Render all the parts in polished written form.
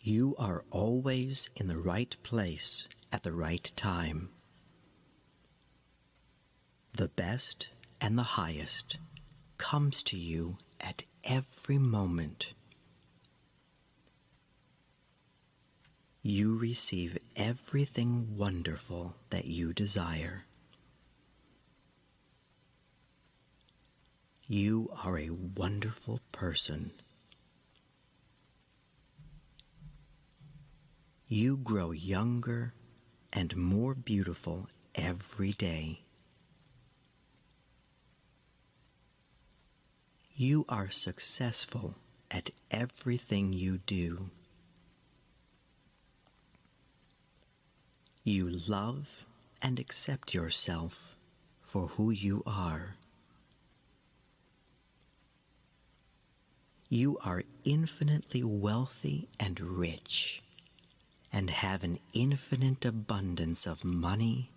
You are always in the right place at the right time. The best and the highest comes to you at every moment. You receive everything wonderful that you desire. You are a wonderful person. You grow younger and more beautiful every day. You are successful at everything you do. You love and accept yourself for who you are. You are infinitely wealthy and rich, and have an infinite abundance of money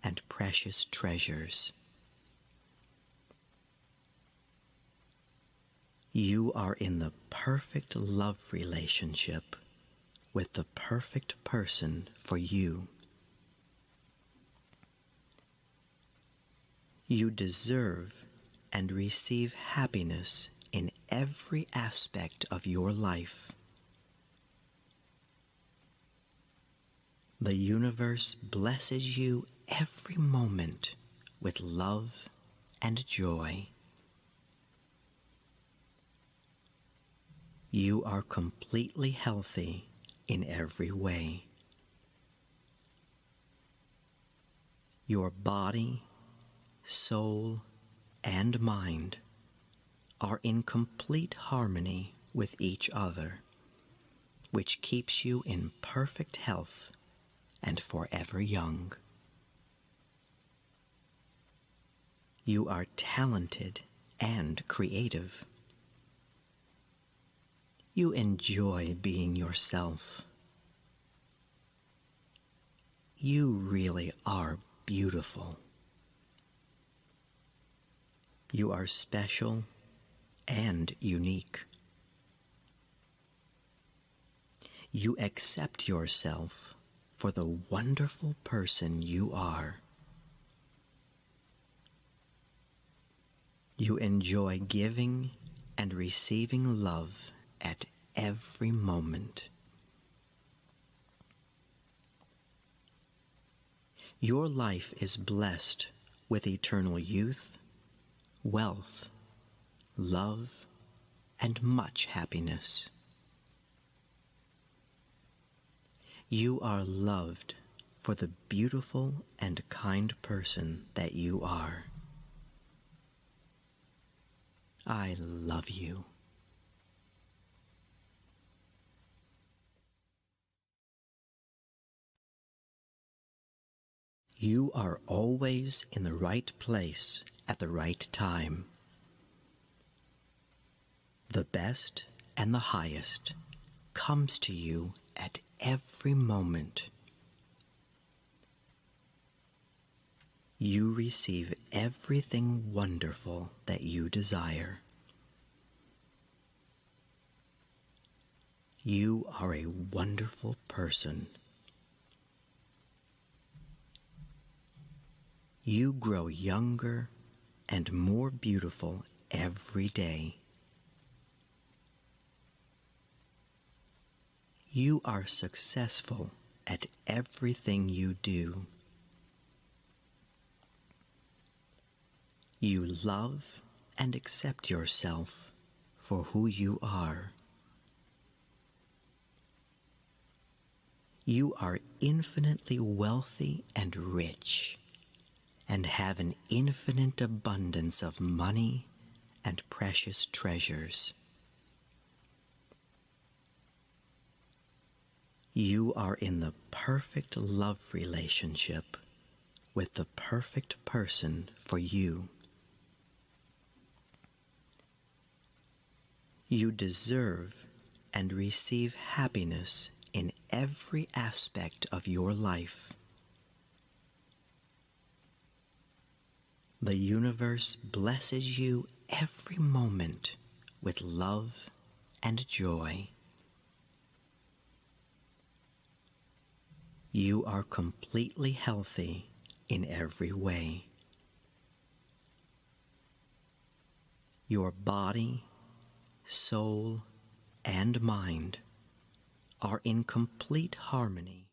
and precious treasures. You are in the perfect love relationship with the perfect person for you. You deserve and receive happiness in every aspect of your life. The universe blesses you every moment with love and joy. You are completely healthy in every way. Your body, soul, and mind are in complete harmony with each other, which keeps you in perfect health and forever young. You are talented and creative. You enjoy being yourself. You really are beautiful. You are special and unique. You accept yourself for the wonderful person you are. You enjoy giving and receiving love at every moment. Your life is blessed with eternal youth, wealth, love, and much happiness. You are loved for the beautiful and kind person that you are. I love you. You are always in the right place at the right time. The best and the highest comes to you at every moment. You receive everything wonderful that you desire. You are a wonderful person. You grow younger and more beautiful every day. You are successful at everything you do. You love and accept yourself for who you are. You are infinitely wealthy and rich, and have an infinite abundance of money and precious treasures. You are in the perfect love relationship with the perfect person for you. You deserve and receive happiness in every aspect of your life. The universe blesses you every moment with love and joy. you are completely healthy in every way. Your body, soul, and mind are in complete harmony